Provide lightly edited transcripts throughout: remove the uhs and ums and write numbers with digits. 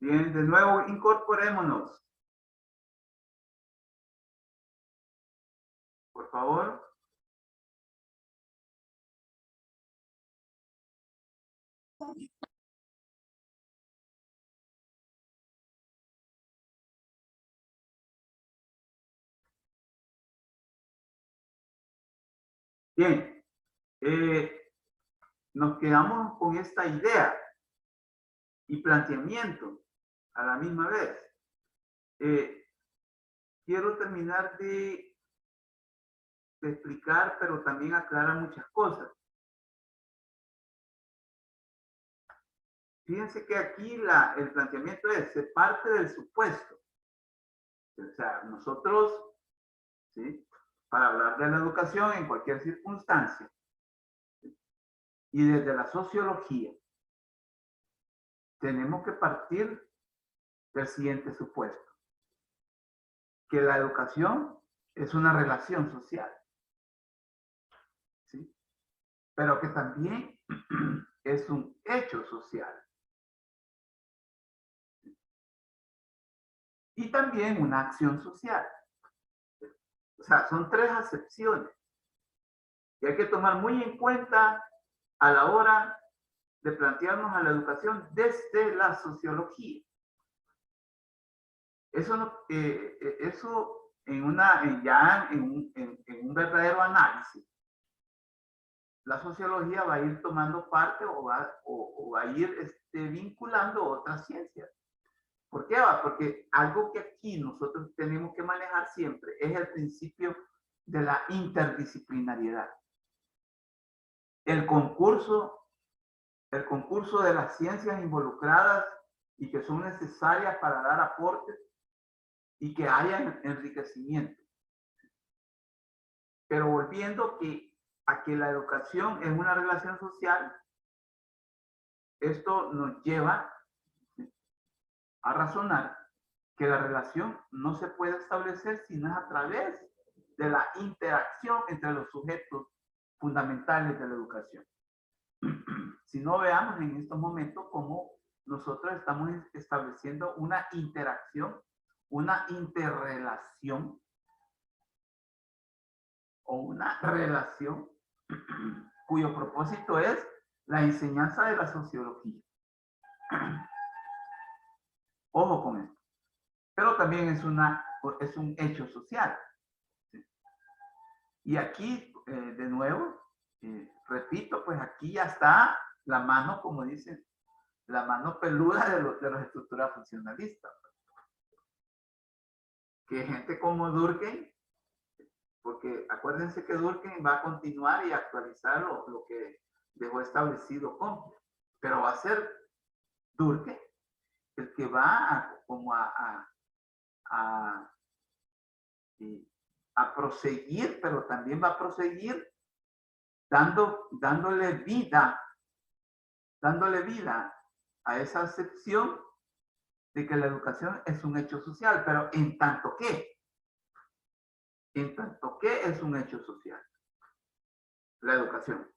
Bien, de nuevo incorporémonos. Por favor. Bien, nos quedamos con esta idea y planteamiento a la misma vez. Quiero terminar de explicar, pero también aclarar muchas cosas. Fíjense que aquí el planteamiento es, se parte del supuesto. O sea, nosotros, ¿sí?, para hablar de la educación en cualquier circunstancia, ¿sí?, y desde la sociología, tenemos que partir del siguiente supuesto, que la educación es una relación social, ¿sí?, pero que también es un hecho social. Y también una acción social. O sea, son tres acepciones que hay que tomar muy en cuenta a la hora de plantearnos a la educación desde la sociología. Eso, no, eso ya en un verdadero análisis, la sociología va a ir tomando parte o va a ir vinculando otras ciencias. ¿Por qué va? Porque algo que aquí nosotros tenemos que manejar siempre es el principio de la interdisciplinariedad. El concurso de las ciencias involucradas y que son necesarias para dar aportes y que haya enriquecimiento. Pero volviendo a que la educación es una relación social, esto nos lleva a razonar que la relación no se puede establecer si no es a través de la interacción entre los sujetos fundamentales de la educación. Si no, veamos en estos momentos cómo nosotros estamos estableciendo una interacción, una interrelación o una relación cuyo propósito es la enseñanza de la sociología. Ojo con esto. Pero también es un hecho social. ¿Sí? Y aquí, de nuevo, repito, pues aquí ya está la mano, como dicen, la mano peluda de los estructuras funcionalistas. Que gente como Durkheim, porque acuérdense que Durkheim va a continuar y actualizar lo que dejó establecido Comte, pero va a ser Durkheim el que va a proseguir, pero también va a proseguir dándole vida a esa acepción de que la educación es un hecho social, pero en tanto que es un hecho social, la educación.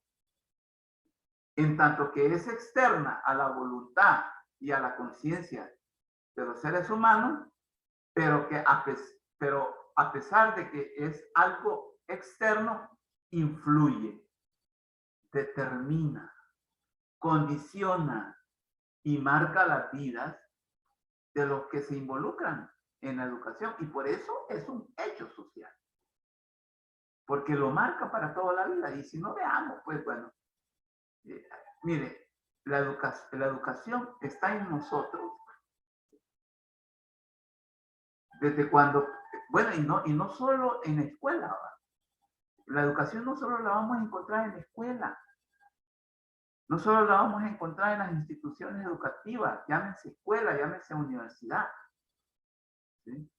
En tanto que es externa a la voluntad y a la conciencia de los seres humanos, pero a pesar de que es algo externo, influye, determina, condiciona y marca las vidas de los que se involucran en la educación. Y por eso es un hecho social. Porque lo marca para toda la vida. Y si no, veamos, pues bueno, mire, la educación está en nosotros desde cuando, bueno, y no solo en la escuela, ¿va? La educación no solo la vamos a encontrar en la escuela, no solo la vamos a encontrar en las instituciones educativas, llámese escuela, llámese universidad, ¿sí?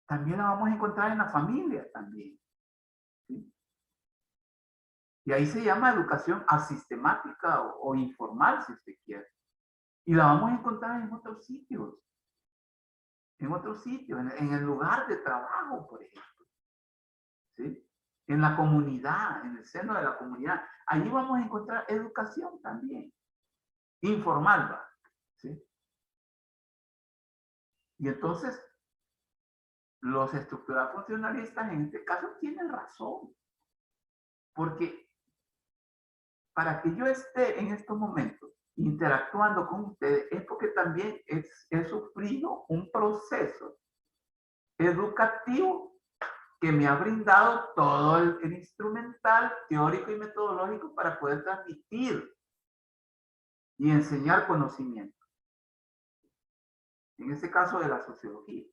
También la vamos a encontrar en la familia también, ¿sí? Y ahí se llama educación asistemática o informal, si usted quiere. Y la vamos a encontrar en otros sitios, en el lugar de trabajo, por ejemplo, ¿sí? En la comunidad, en el seno de la comunidad. Ahí vamos a encontrar educación también, informal, ¿va? ¿Sí? Y entonces, los estructurados funcionalistas en este caso tienen razón. Porque para que yo esté en estos momentos interactuando con ustedes, es porque también he sufrido un proceso educativo que me ha brindado todo el instrumental teórico y metodológico para poder transmitir y enseñar conocimiento. En este caso de la sociología.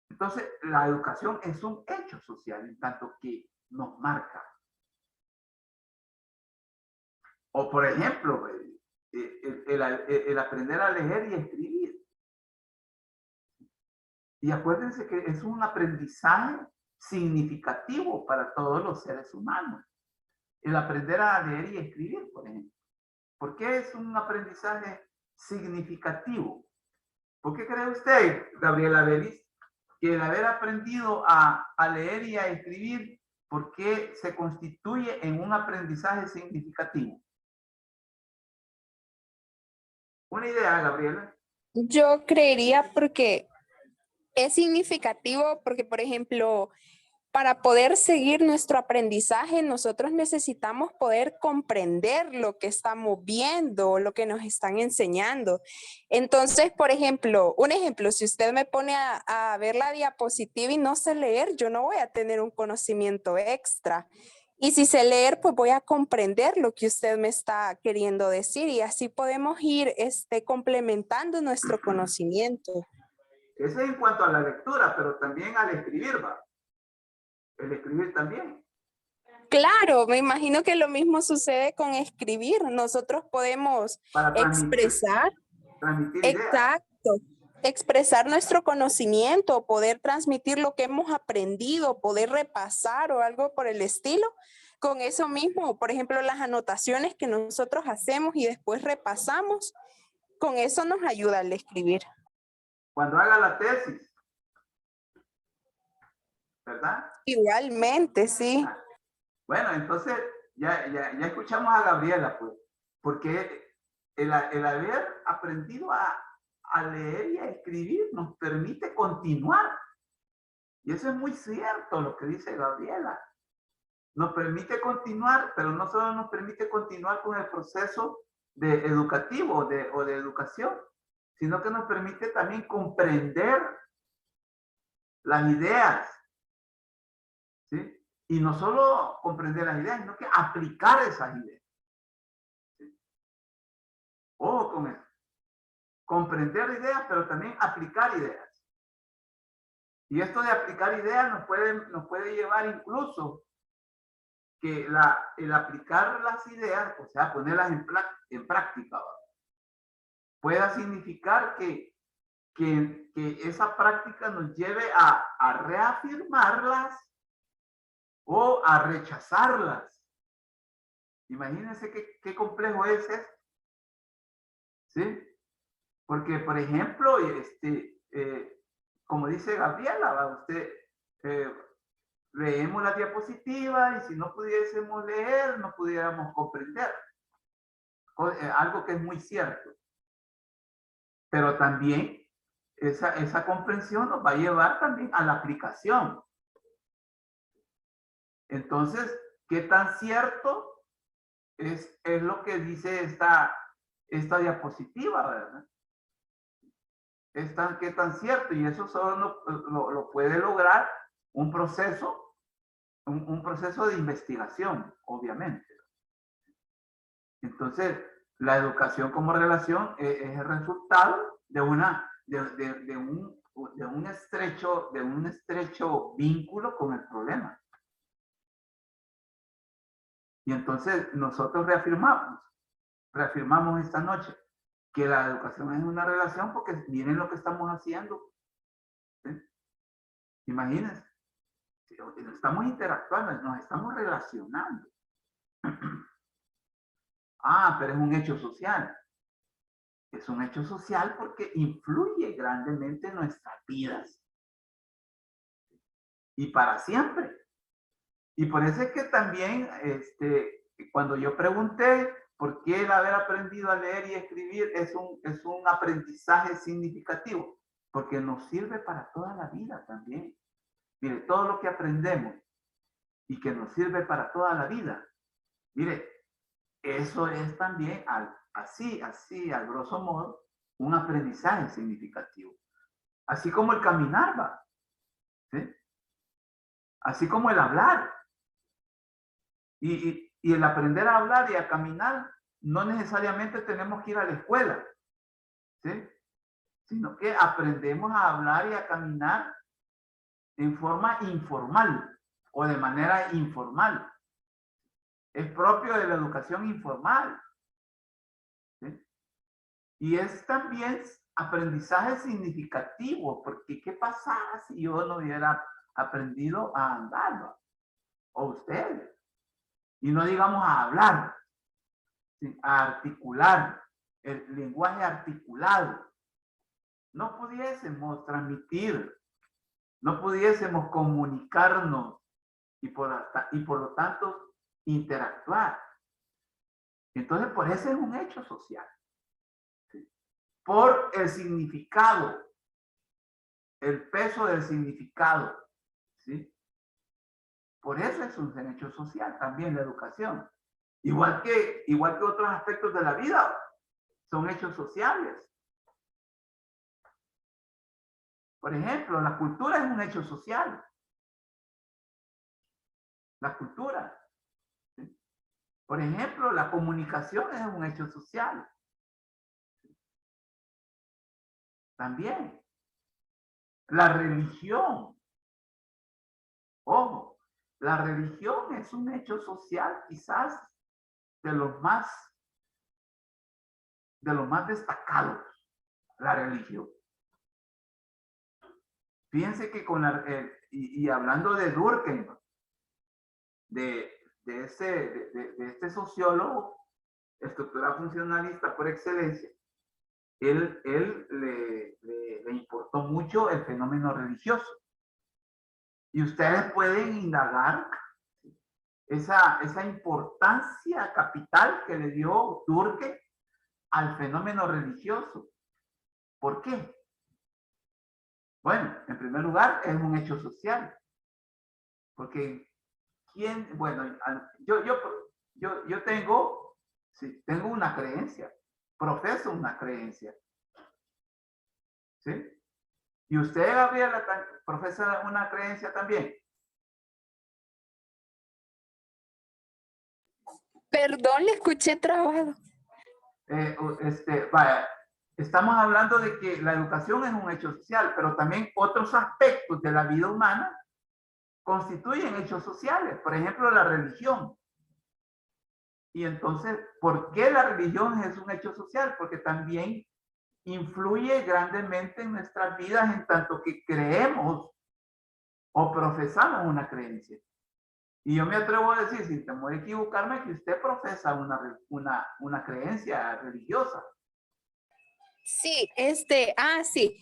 Entonces, la educación es un hecho social, en tanto que nos marca. O, por ejemplo, el aprender a leer y escribir. Y acuérdense que es un aprendizaje significativo para todos los seres humanos. El aprender a leer y escribir, por ejemplo. ¿Por qué es un aprendizaje significativo? ¿Por qué cree usted, Gabriela Belis, que el haber aprendido a leer y a escribir, ¿por qué se constituye en un aprendizaje significativo? Una idea, Gabriela. Yo creería porque es significativo, porque por ejemplo, para poder seguir nuestro aprendizaje, nosotros necesitamos poder comprender lo que estamos viendo, lo que nos están enseñando. Entonces, por ejemplo, un ejemplo, si usted me pone a ver la diapositiva y no sé leer, yo no voy a tener un conocimiento extra. Y si sé leer, pues voy a comprender lo que usted me está queriendo decir y así podemos ir complementando nuestro conocimiento. Eso es en cuanto a la lectura, pero también al escribir, ¿va? El escribir también. Claro, me imagino que lo mismo sucede con escribir. Nosotros podemos Para expresar, transmitir ideas. exacto, expresar nuestro conocimiento, poder transmitir lo que hemos aprendido, poder repasar o algo por el estilo. Con eso mismo, por ejemplo, las anotaciones que nosotros hacemos y después repasamos, con eso nos ayuda al escribir. Cuando haga la tesis, ¿verdad? Igualmente, sí. Bueno, entonces ya escuchamos a Gabriela, pues, porque el haber aprendido a leer y a escribir nos permite continuar. Y eso es muy cierto lo que dice Gabriela. Nos permite continuar, pero no solo nos permite continuar con el proceso educativo o de educación, sino que nos permite también comprender las ideas, ¿sí? Y no solo comprender las ideas, sino que aplicar esas ideas. ¿Sí? Ojo con eso. Comprender ideas, pero también aplicar ideas. Y esto de aplicar ideas nos puede llevar incluso que el aplicar las ideas, o sea, ponerlas en práctica, ¿va? Pueda significar que esa práctica nos lleve a reafirmarlas o a rechazarlas. Imagínense qué complejo es esto. ¿Sí? Porque, por ejemplo, como dice Gabriela, usted leemos la diapositiva y si no pudiésemos leer, no pudiéramos comprender. Algo que es muy cierto. Pero también esa comprensión nos va a llevar también a la aplicación. Entonces, ¿qué tan cierto es lo que dice esta diapositiva, verdad? ¿Qué tan cierto? Y eso solo lo puede lograr un proceso de investigación, obviamente. Entonces, la educación como relación es el resultado de un estrecho vínculo con el problema. Y entonces nosotros reafirmamos esta noche que la educación es una relación porque miren lo que estamos haciendo. ¿Sí? Imagínense, estamos interactuando, nos estamos relacionando. Ah, pero es un hecho social. Es un hecho social porque influye grandemente en nuestras vidas. Y para siempre. Y por eso es que también, cuando yo pregunté ¿Por qué el haber aprendido a leer y escribir es un aprendizaje significativo? Porque nos sirve para toda la vida también. Mire, todo lo que aprendemos y que nos sirve para toda la vida, mire, eso es también así, a grosso modo, un aprendizaje significativo. Así como el caminar, ¿va? ¿Sí? Así como el hablar. Y el aprender a hablar y a caminar, no necesariamente tenemos que ir a la escuela, ¿sí? Sino que aprendemos a hablar y a caminar en forma informal o de manera informal. Es propio de la educación informal, ¿sí? Y es también aprendizaje significativo, porque ¿qué pasaba si yo no hubiera aprendido a andar? O ustedes. Y no digamos a hablar, ¿sí? A articular, el lenguaje articulado. No pudiésemos transmitir, no pudiésemos comunicarnos y por lo tanto interactuar. Entonces, por eso es un hecho social. ¿Sí? Por el significado, el peso del significado. ¿Sí? Por eso es un hecho social también la educación. Igual que otros aspectos de la vida, son hechos sociales. Por ejemplo, la cultura es un hecho social. La cultura. ¿Sí? Por ejemplo, la comunicación es un hecho social. También. La religión. Ojo, la religión es un hecho social quizás de los más destacados. La religión. Fíjense que con y hablando de Durkheim, de este sociólogo, estructura funcionalista por excelencia, él le importó mucho el fenómeno religioso. Y ustedes pueden indagar esa importancia capital que le dio Durkheim al fenómeno religioso. ¿Por qué? Bueno, en primer lugar, es un hecho social. Porque bueno, yo tengo, sí, tengo una creencia, profeso una creencia. ¿Sí? ¿Y usted, Gabriela, profesa una creencia también? Perdón, le escuché trabado. Vaya, estamos hablando de que la educación es un hecho social, pero también otros aspectos de la vida humana constituyen hechos sociales. Por ejemplo, la religión. Y entonces, ¿por qué la religión es un hecho social? Porque también influye grandemente en nuestras vidas en tanto que creemos o profesamos una creencia. Y yo me atrevo a decir, sin temor a equivocarme, que usted profesa una creencia religiosa. Sí, sí.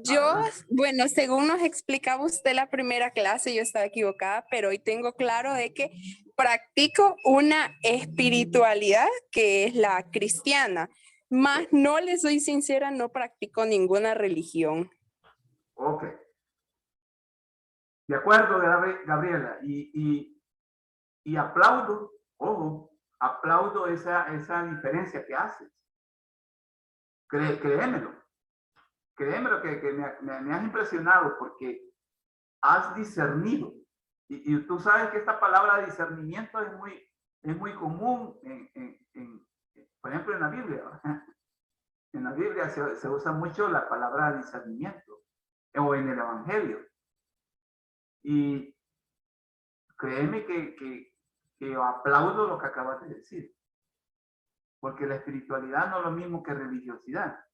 Yo, Adelante. bueno, según nos explicaba usted la primera clase, yo estaba equivocada, pero hoy tengo claro de que practico una espiritualidad que es la cristiana. Más no le soy sincera, no practico ninguna religión. Ok. De acuerdo, Gabriela. Y aplaudo, ojo, aplaudo esa diferencia que haces. Créemelo. Créemelo que me has impresionado porque has discernido. Y tú sabes que esta palabra discernimiento es muy común, por ejemplo, en la Biblia. En la Biblia se usa mucho la palabra discernimiento, o en el Evangelio. Y créeme que aplaudo lo que acabas de decir, porque la espiritualidad no es lo mismo que religiosidad.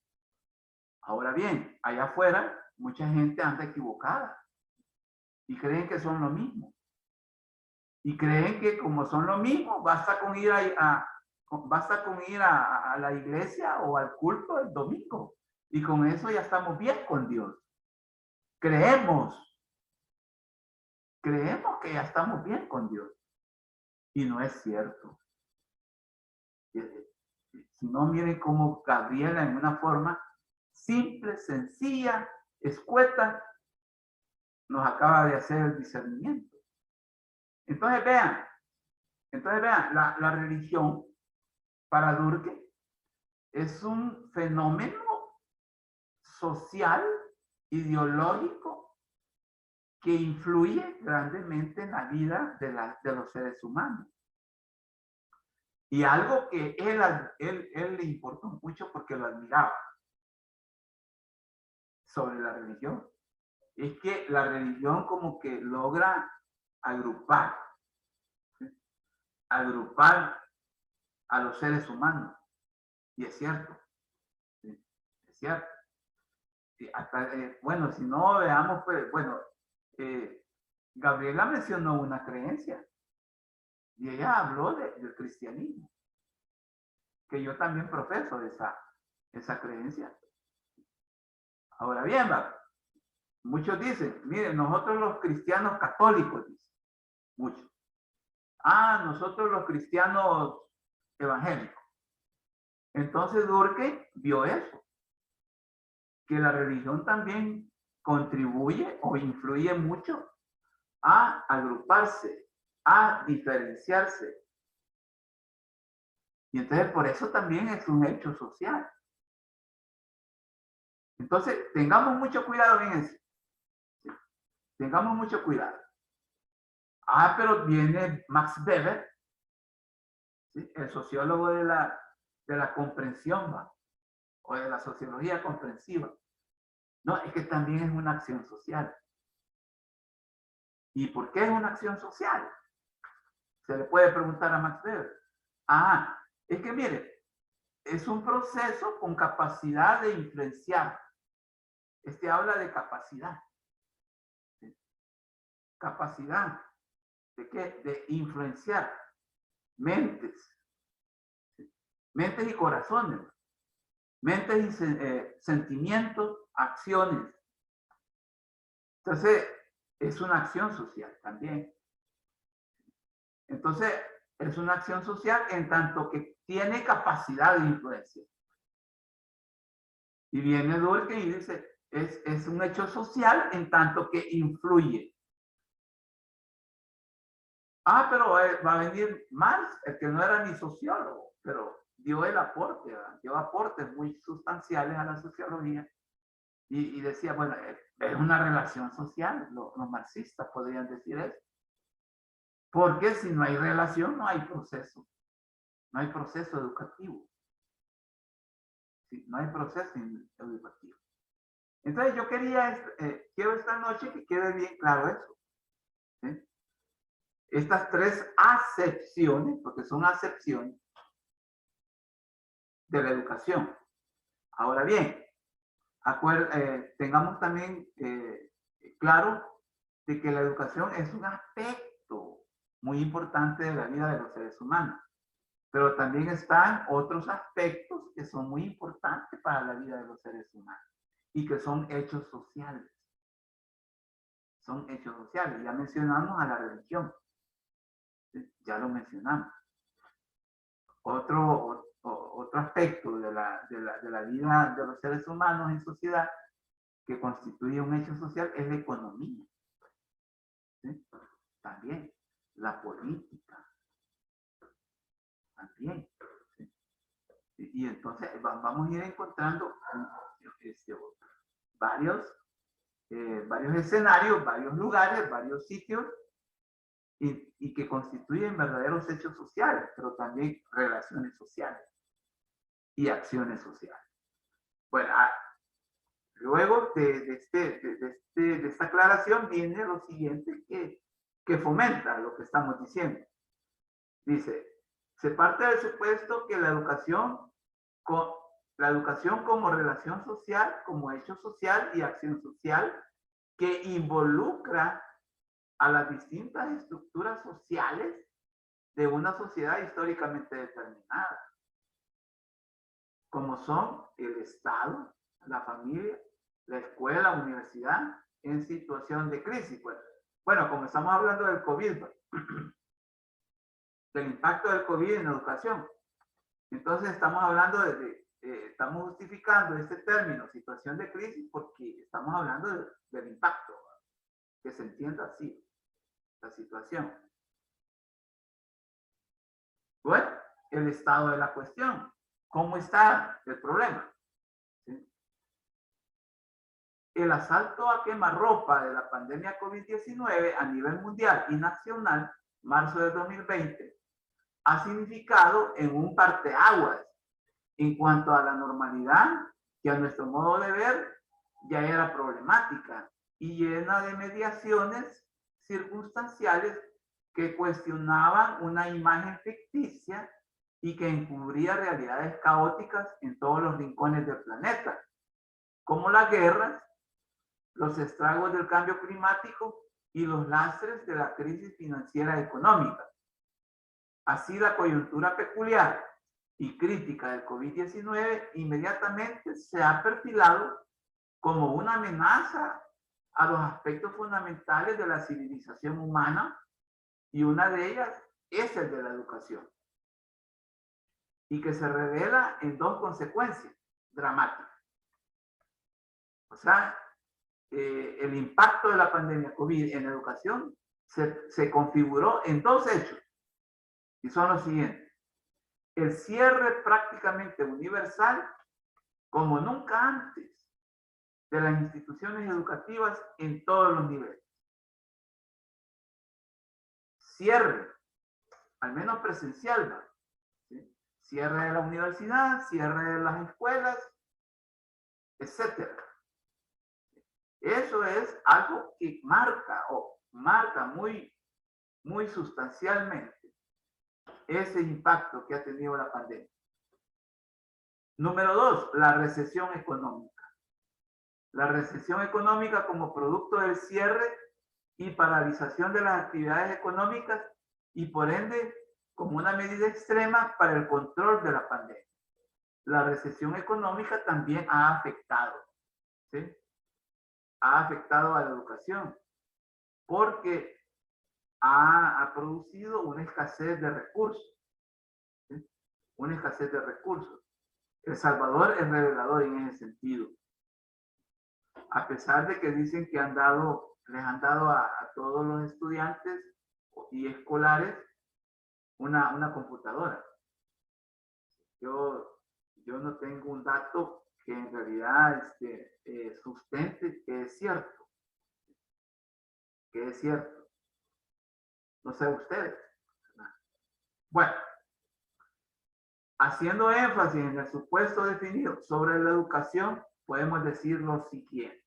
Ahora bien, allá afuera, mucha gente anda equivocada y creen que son lo mismo. Y creen que como son lo mismo, basta con ir a la iglesia o al culto el domingo. Y con eso ya estamos bien con Dios. Creemos que ya estamos bien con Dios. Y no es cierto. Si no, miren cómo Gabriela en una forma simple, sencilla, escueta, nos acaba de hacer el discernimiento. Entonces vean, la religión para Durkheim es un fenómeno social, ideológico, que influye grandemente en la vida de los seres humanos. Y algo que él le importó mucho porque lo admiraba sobre la religión, es que la religión como que logra agrupar, ¿sí? Agrupar a los seres humanos. Y es cierto, ¿sí? Es cierto. Y hasta, bueno, si no veamos, pues, bueno, Gabriela mencionó una creencia y ella habló del cristianismo, que yo también profeso esa creencia. Ahora bien, muchos dicen, miren, nosotros los cristianos católicos, dicen, muchos. Nosotros los cristianos evangélicos. Entonces Durkheim vio eso, que la religión también contribuye o influye mucho a agruparse, a diferenciarse. Y entonces por eso también es un hecho social. Entonces tengamos mucho cuidado en eso. ¿Sí? Tengamos mucho cuidado. Pero viene Max Weber, ¿sí? El sociólogo de la comprensión, ¿va? O de la sociología comprensiva. No, es que también es una acción social. ¿Y por qué es una acción social? Se le puede preguntar a Max Weber. Es que mire, es un proceso con capacidad de influenciar. Habla de capacidad. ¿Sí? Capacidad. ¿De qué? De influenciar mentes. ¿Sí? Mentes y corazones. Mentes y sentimientos, acciones. Entonces, es una acción social también. Entonces, es una acción social en tanto que tiene capacidad de influencia. Y viene Durkheim y dice, es un hecho social en tanto que influye. Pero va a venir Marx, el que no era ni sociólogo, pero dio el aporte, ¿verdad? Dio aportes muy sustanciales a la sociología. Y decía, bueno, es una relación social, los marxistas podrían decir eso. Porque si no hay relación, no hay proceso. No hay proceso educativo. ¿Sí? No hay proceso educativo. Entonces yo quiero esta noche que quede bien claro eso. ¿Sí? Estas tres acepciones, porque son acepciones de la educación. Ahora bien, tengamos también claro de que la educación es un aspecto muy importante de la vida de los seres humanos, pero también están otros aspectos que son muy importantes para la vida de los seres humanos y que son hechos sociales. Son hechos sociales. Ya mencionamos a la religión. ¿Sí? Ya lo mencionamos. Otro aspecto de la vida de los seres humanos en sociedad que constituye un hecho social es la economía. ¿Sí? También la política. También. ¿Sí? Y entonces vamos a ir encontrando varios escenarios, varios lugares, varios sitios y que constituyen verdaderos hechos sociales, pero también relaciones sociales y acciones sociales. Bueno, luego de esta aclaración viene lo siguiente que fomenta lo que estamos diciendo. Dice, se parte del supuesto que la educación como relación social, como hecho social y acción social que involucra a las distintas estructuras sociales de una sociedad históricamente determinada, como son el Estado, la familia, la escuela, la universidad, en situación de crisis. Bueno, como estamos hablando del COVID, del impacto del COVID en la educación. Entonces estamos hablando estamos justificando este término, situación de crisis, porque estamos hablando del impacto, que se entienda así, la situación. Bueno, el estado de la cuestión. ¿Cómo está el problema? ¿Sí? El asalto a quemarropa de la pandemia COVID-19 a nivel mundial y nacional, marzo de 2020, ha significado en un parteaguas en cuanto a la normalidad, que a nuestro modo de ver ya era problemática y llena de mediaciones circunstanciales que cuestionaban una imagen ficticia y que encubría realidades caóticas en todos los rincones del planeta, como las guerras, los estragos del cambio climático y los lastres de la crisis financiera y económica. Así, la coyuntura peculiar y crítica del COVID-19 inmediatamente se ha perfilado como una amenaza a los aspectos fundamentales de la civilización humana, y una de ellas es el de la educación, y que se revela en dos consecuencias dramáticas. O sea, el impacto de la pandemia COVID en la educación se configuró en dos hechos, y son los siguientes: el cierre prácticamente universal, como nunca antes, de las instituciones educativas en todos los niveles. Cierre, al menos presencial, ¿sí? Cierre de la universidad, cierre de las escuelas, etcétera. Eso es algo que marca muy sustancialmente ese impacto que ha tenido la pandemia. Número dos, la recesión económica. La recesión económica como producto del cierre y paralización de las actividades económicas, y por ende como una medida extrema para el control de la pandemia. La recesión económica también ha afectado, ¿sí? Ha afectado a la educación, porque ha producido una escasez de recursos, ¿sí? Una escasez de recursos. El Salvador es revelador en ese sentido. A pesar de que dicen que les han dado a todos los estudiantes y escolares una computadora. Yo no tengo un dato que en realidad sustente que es cierto. No sé ustedes. Bueno, haciendo énfasis en el supuesto definido sobre la educación, podemos decir lo siguiente.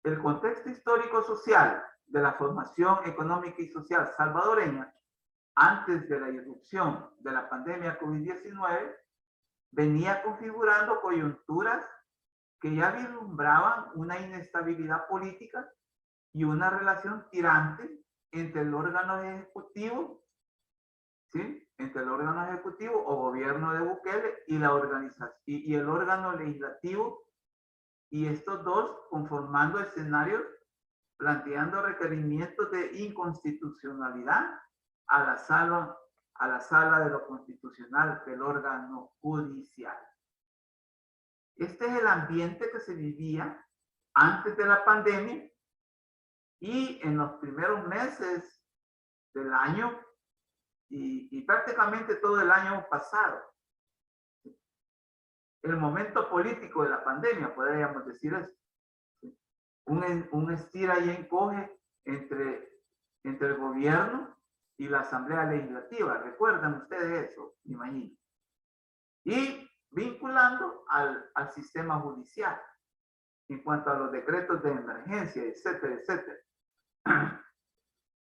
El contexto histórico-social de la formación económica y social salvadoreña antes de la irrupción de la pandemia COVID-19 venía configurando coyunturas que ya vislumbraban una inestabilidad política y una relación tirante entre el órgano ejecutivo, ¿sí? Entre el órgano ejecutivo o gobierno de Bukele y la organización y el órgano legislativo, y estos dos conformando escenarios planteando requerimientos de inconstitucionalidad a la sala de lo constitucional del órgano judicial. Este es el ambiente que se vivía antes de la pandemia y en los primeros meses del año y prácticamente todo el año pasado. El momento político de la pandemia, podríamos decir eso. Un estira y encoge entre el gobierno y la Asamblea Legislativa. ¿Recuerdan ustedes eso? Me imagino. Y vinculando al sistema judicial en cuanto a los decretos de emergencia, etcétera, etcétera.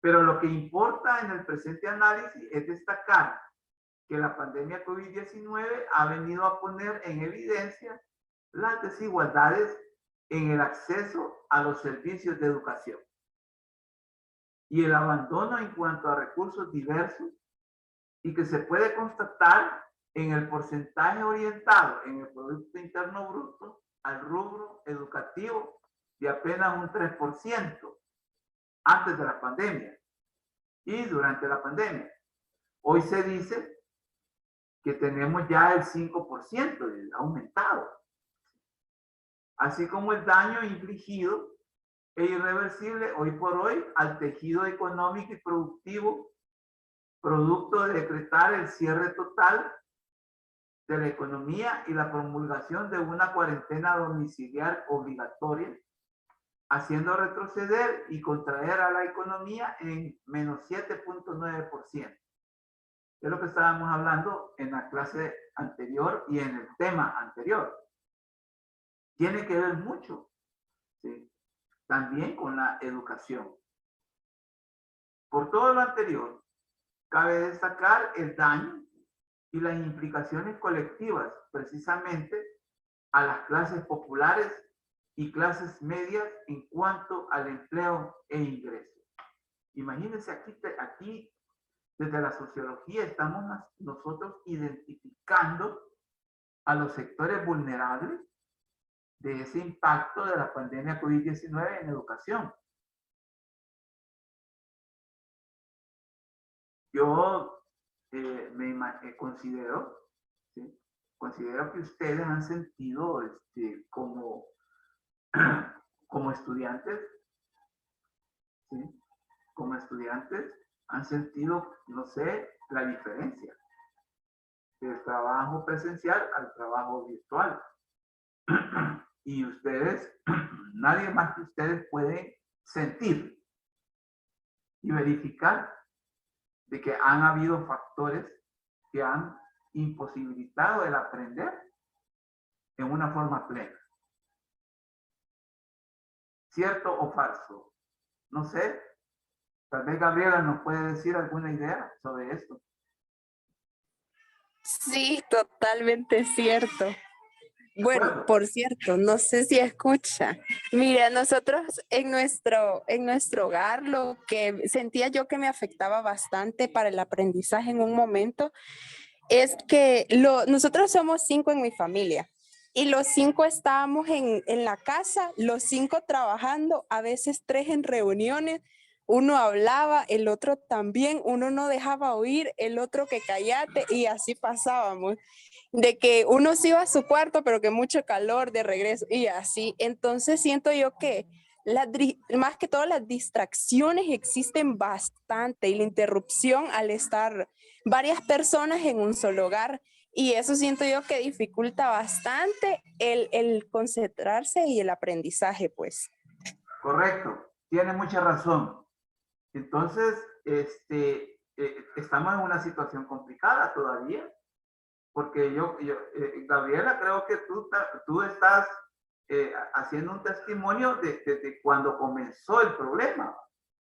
Pero lo que importa en el presente análisis es destacar que la pandemia COVID-19 ha venido a poner en evidencia las desigualdades en el acceso a los servicios de educación y el abandono en cuanto a recursos diversos, y que se puede constatar en el porcentaje orientado en el Producto Interno Bruto al rubro educativo de apenas un 3%, antes de la pandemia y durante la pandemia. Hoy se dice que tenemos ya el 5%, ha aumentado. Así como el daño infligido e irreversible hoy por hoy al tejido económico y productivo, producto de decretar el cierre total de la economía y la promulgación de una cuarentena domiciliar obligatoria, haciendo retroceder y contraer a la economía en menos 7.9%. Es lo que estábamos hablando en la clase anterior y en el tema anterior. Tiene que ver mucho, ¿sí?, también con la educación. Por todo lo anterior, cabe destacar el daño y las implicaciones colectivas, precisamente a las clases populares y clases medias en cuanto al empleo e ingresos. Imagínense aquí desde la sociología estamos nosotros identificando a los sectores vulnerables de ese impacto de la pandemia COVID-19 en educación. Yo considero, ¿sí?, considero que ustedes han sentido como estudiantes, ¿sí?, como estudiantes han sentido, no sé, la diferencia del trabajo presencial al trabajo virtual. Y ustedes, nadie más que ustedes puede sentir y verificar de que han habido factores que han imposibilitado el aprender en una forma plena. ¿Cierto o falso? No sé. Tal vez Gabriela nos puede decir alguna idea sobre esto. Sí, totalmente cierto. Bueno, Bueno, por cierto, no sé si escucha. Mira, nosotros en nuestro hogar, lo que sentía yo que me afectaba bastante para el aprendizaje en un momento es que nosotros somos 5 en mi familia y los 5 estábamos en la casa, los 5 trabajando, a veces 3 en reuniones. Uno hablaba, el otro también, uno no dejaba oír, el otro que cállate, y así pasábamos. De que uno se iba a su cuarto, pero que mucho calor de regreso y así. Entonces siento yo que más que todo las distracciones existen bastante y la interrupción al estar varias personas en un solo hogar. Y eso siento yo que dificulta bastante el concentrarse y el aprendizaje, pues. correcto, tiene mucha razón. Entonces, estamos en una situación complicada todavía, porque Gabriela, creo que tú estás haciendo un testimonio de cuando comenzó el problema,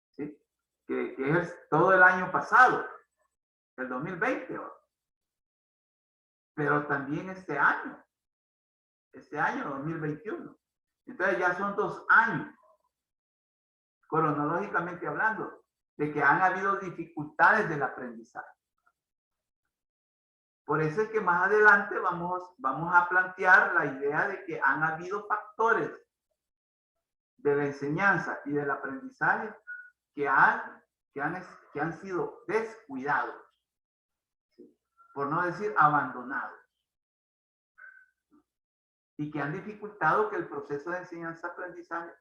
¿sí?, que es todo el año pasado, el 2020, ¿no?, pero también este año 2021. Entonces ya son 2 años, cronológicamente hablando, de que han habido dificultades del aprendizaje. Por eso es que más adelante vamos a plantear la idea de que han habido factores de la enseñanza y del aprendizaje que han sido descuidados, ¿sí?, por no decir abandonados, y que han dificultado que el proceso de enseñanza-aprendizaje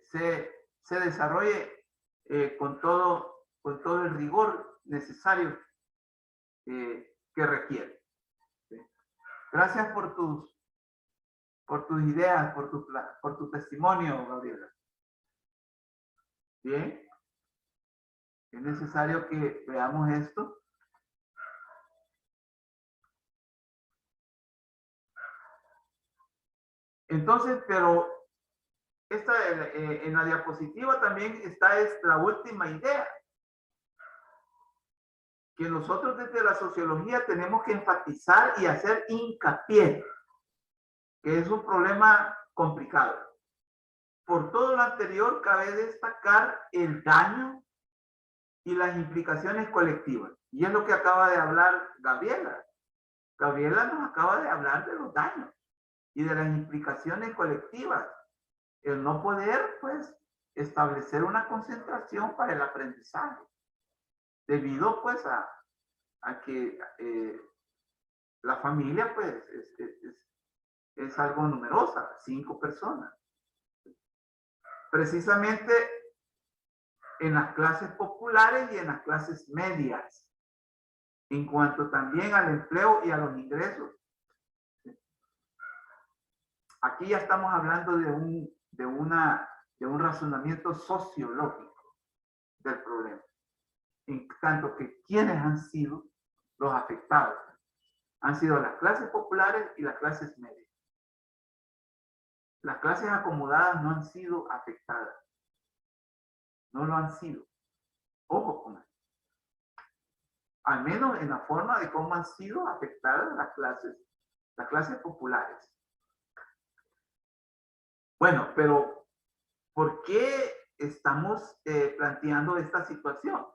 se desarrolle con todo el rigor necesario que requiere. ¿Sí? Gracias por tus ideas, por tu testimonio, Gabriela. Bien, es necesario que veamos esto. Entonces, pero en la diapositiva también está la última idea, que nosotros desde la sociología tenemos que enfatizar y hacer hincapié, que es un problema complicado. Por todo lo anterior, cabe destacar el daño y las implicaciones colectivas. Y es lo que acaba de hablar Gabriela. Gabriela nos acaba de hablar de los daños y de las implicaciones colectivas. El no poder, pues, establecer una concentración para el aprendizaje, debido pues a que la familia pues es algo numerosa, 5 personas. Precisamente en las clases populares y en las clases medias, en cuanto también al empleo y a los ingresos. Aquí ya estamos hablando de un razonamiento sociológico del problema, en tanto que quienes han sido los afectados han sido las clases populares y las clases medias. Las clases acomodadas no han sido afectadas, no lo han sido. Ojo con eso. Al menos en la forma de cómo han sido afectadas las clases populares. Bueno, pero ¿por qué estamos planteando esta situación?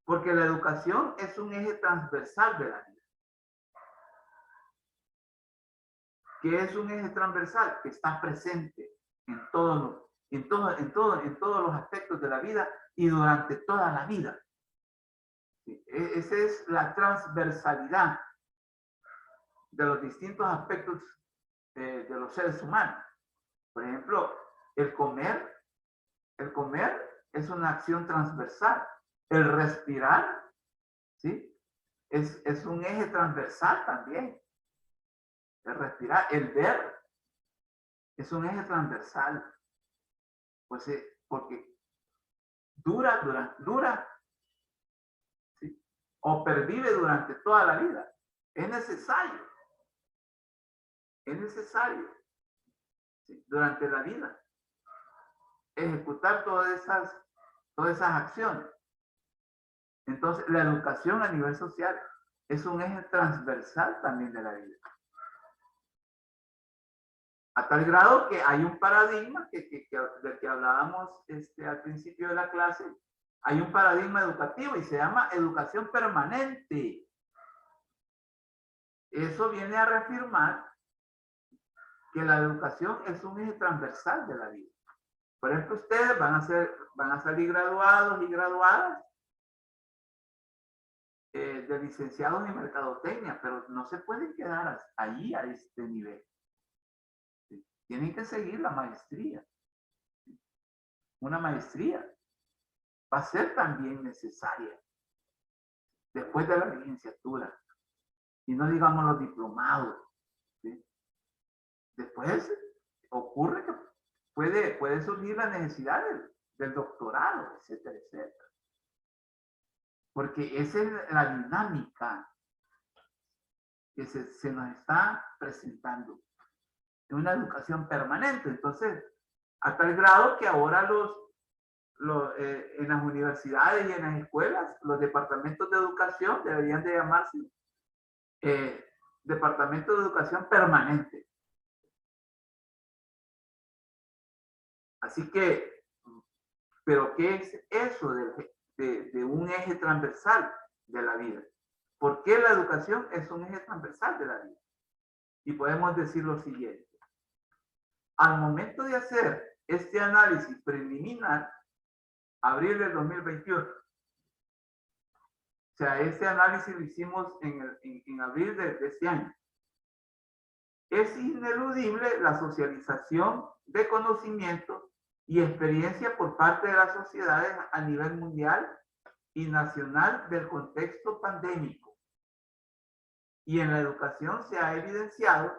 Porque la educación es un eje transversal de la vida. ¿Qué es un eje transversal? Que está presente en todos los aspectos de la vida y durante toda la vida. Esa es la transversalidad de los distintos aspectos de los seres humanos. Por ejemplo, el comer es una acción transversal. El respirar, ¿sí? Es un eje transversal también. El respirar, el ver, es un eje transversal. Pues porque dura, ¿sí? O pervive durante toda la vida. Es necesario, ¿sí? Durante la vida, ejecutar todas esas acciones. Entonces, la educación a nivel social es un eje transversal también de la vida. A tal grado que hay un paradigma del que hablábamos al principio de la clase. Hay un paradigma educativo y se llama educación permanente. Eso viene a reafirmar que la educación es un eje transversal de la vida. Por ejemplo, ustedes van a salir graduados y graduadas de licenciados en mercadotecnia, pero no se pueden quedar allí a este nivel. ¿Sí? Tienen que seguir la maestría. Una maestría va a ser también necesaria después de la licenciatura. Y no digamos los diplomados. ¿Sí? Después ocurre que puede surgir la necesidad del doctorado, etcétera, etcétera. Porque esa es la dinámica que se nos está presentando en una educación permanente. Entonces, a tal grado que ahora en las universidades y en las escuelas, los departamentos de educación deberían de llamarse departamento de educación permanente. Así que, ¿pero qué es eso de un eje transversal de la vida? ¿Por qué la educación es un eje transversal de la vida? Y podemos decir lo siguiente. Al momento de hacer este análisis preliminar, abril del 2021, o sea, este análisis lo hicimos en abril de este año, es ineludible la socialización de conocimiento y experiencia por parte de las sociedades a nivel mundial y nacional del contexto pandémico. Y en la educación se ha evidenciado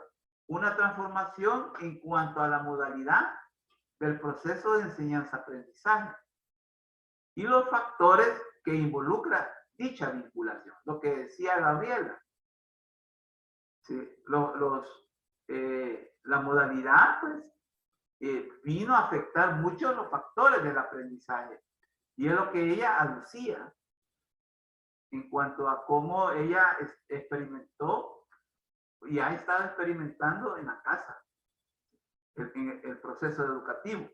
una transformación en cuanto a la modalidad del proceso de enseñanza-aprendizaje y los factores que involucra dicha vinculación. Lo que decía Gabriela. Sí, la modalidad, pues, vino a afectar mucho los factores del aprendizaje. Y es lo que ella aducía en cuanto a cómo ella experimentó y ha estado experimentando en la casa el proceso educativo.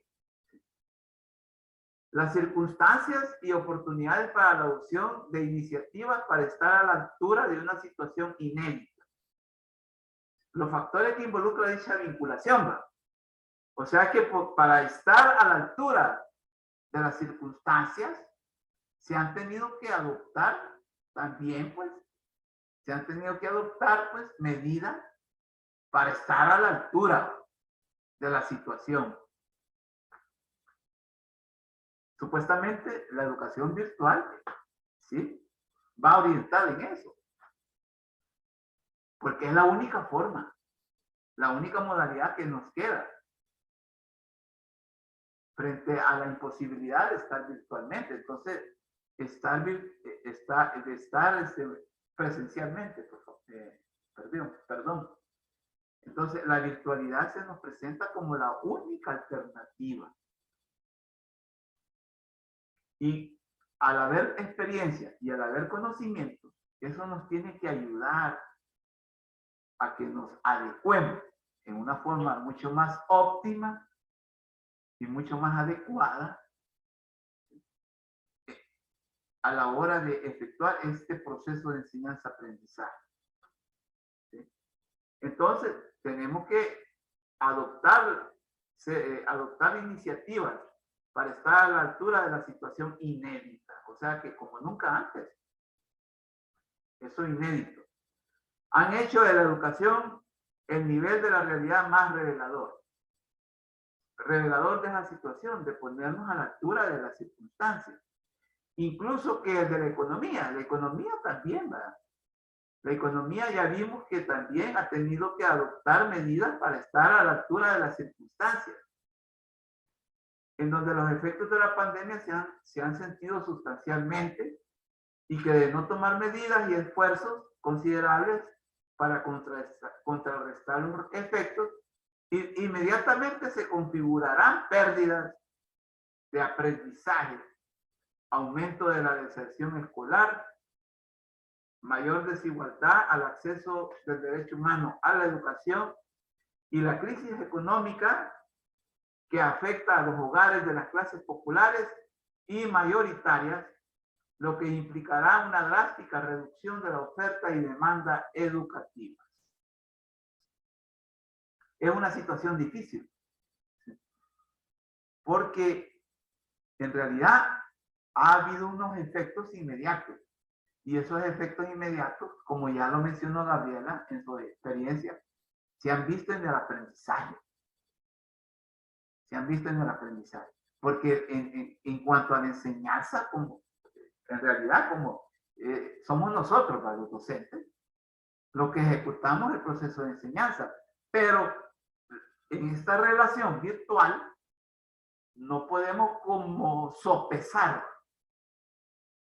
Las circunstancias y oportunidades para la adopción de iniciativas para estar a la altura de una situación inédita. Los factores que involucra dicha vinculación, ¿va? O sea que para estar a la altura de las circunstancias, se han tenido que adoptar también, pues, se han tenido que adoptar, pues, medidas para estar a la altura de la situación. Supuestamente, la educación virtual, ¿sí?, va orientada en eso. Porque es la única forma, la única modalidad que nos queda frente a la imposibilidad de estar virtualmente. Entonces, estar presencialmente, perdón. Entonces, la virtualidad se nos presenta como la única alternativa. Y al haber experiencia y al haber conocimiento, eso nos tiene que ayudar a que nos adecuemos en una forma mucho más óptima y mucho más adecuada a la hora de efectuar este proceso de enseñanza-aprendizaje. ¿Sí? Entonces, tenemos que adoptar iniciativas para estar a la altura de la situación inédita. O sea que como nunca antes. Eso es inédito. Han hecho de la educación el nivel de la realidad más revelador. Revelador de esa situación, de ponernos a la altura de las circunstancias. Incluso que de la economía también, ¿verdad? La economía ya vimos que también ha tenido que adoptar medidas para estar a la altura de las circunstancias, en donde los efectos de la pandemia se han sentido sustancialmente y que de no tomar medidas y esfuerzos considerables para contrarrestar los efectos, inmediatamente se configurarán pérdidas de aprendizaje, aumento de la deserción escolar, mayor desigualdad al acceso del derecho humano a la educación y la crisis económica que afecta a los hogares de las clases populares y mayoritarias, lo que implicará una drástica reducción de la oferta y demanda educativa. Es una situación difícil, porque en realidad ha habido unos efectos inmediatos. Y esos efectos inmediatos, como ya lo mencionó Gabriela en su experiencia, se han visto en el aprendizaje. Se han visto en el aprendizaje. Porque en cuanto a la enseñanza, como, en realidad, como somos nosotros, los docentes, los que ejecutamos el proceso de enseñanza. Pero en esta relación virtual, no podemos como sopesar.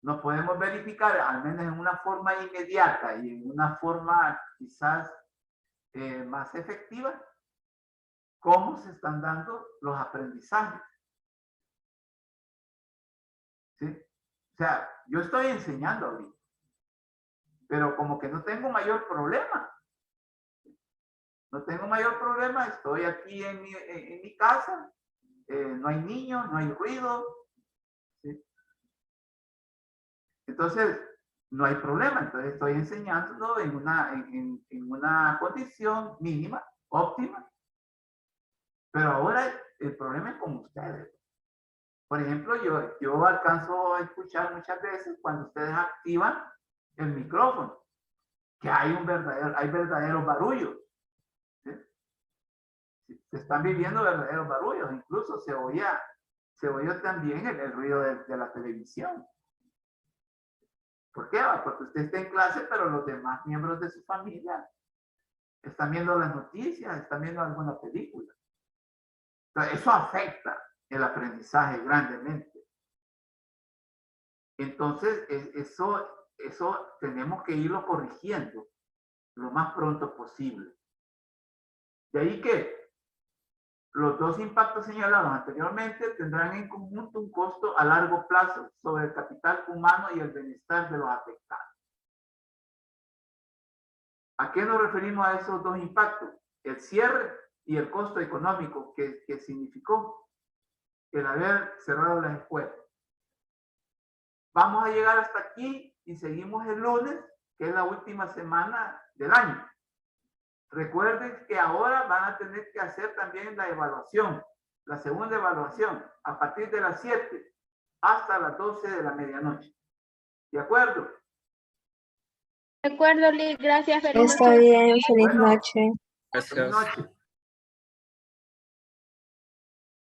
No podemos verificar, al menos en una forma inmediata y en una forma quizás más efectiva, cómo se están dando los aprendizajes. ¿Sí? O sea, yo estoy enseñando ahorita, pero como que no tengo mayor problema. No tengo mayor problema, estoy aquí en mi casa, no hay niños, no hay ruido. ¿Sí? Entonces, no hay problema. Entonces, estoy enseñando en una condición mínima, óptima. Pero ahora el problema es con ustedes. Por ejemplo, yo alcanzo a escuchar muchas veces cuando ustedes activan el micrófono, que hay verdaderos barullos. ¿Sí? Se están viviendo verdaderos barullos. Incluso se oía también el ruido de la televisión. ¿Por qué? Porque usted está en clase, pero los demás miembros de su familia están viendo las noticias, están viendo alguna película. Entonces, eso afecta el aprendizaje grandemente. Entonces, eso tenemos que irlo corrigiendo lo más pronto posible. De ahí que los dos impactos señalados anteriormente tendrán en conjunto un costo a largo plazo sobre el capital humano y el bienestar de los afectados. ¿A qué nos referimos a esos dos impactos? El cierre y el costo económico que significó el haber cerrado las escuelas. Vamos a llegar hasta aquí y seguimos el lunes, que es la última semana del año. Recuerden que ahora van a tener que hacer también la evaluación, la segunda evaluación, a partir de las 7 hasta las 12 de la medianoche. ¿De acuerdo? De acuerdo, Liz. Gracias. Feliz Está noche. bien, feliz Bueno, noche. feliz noche.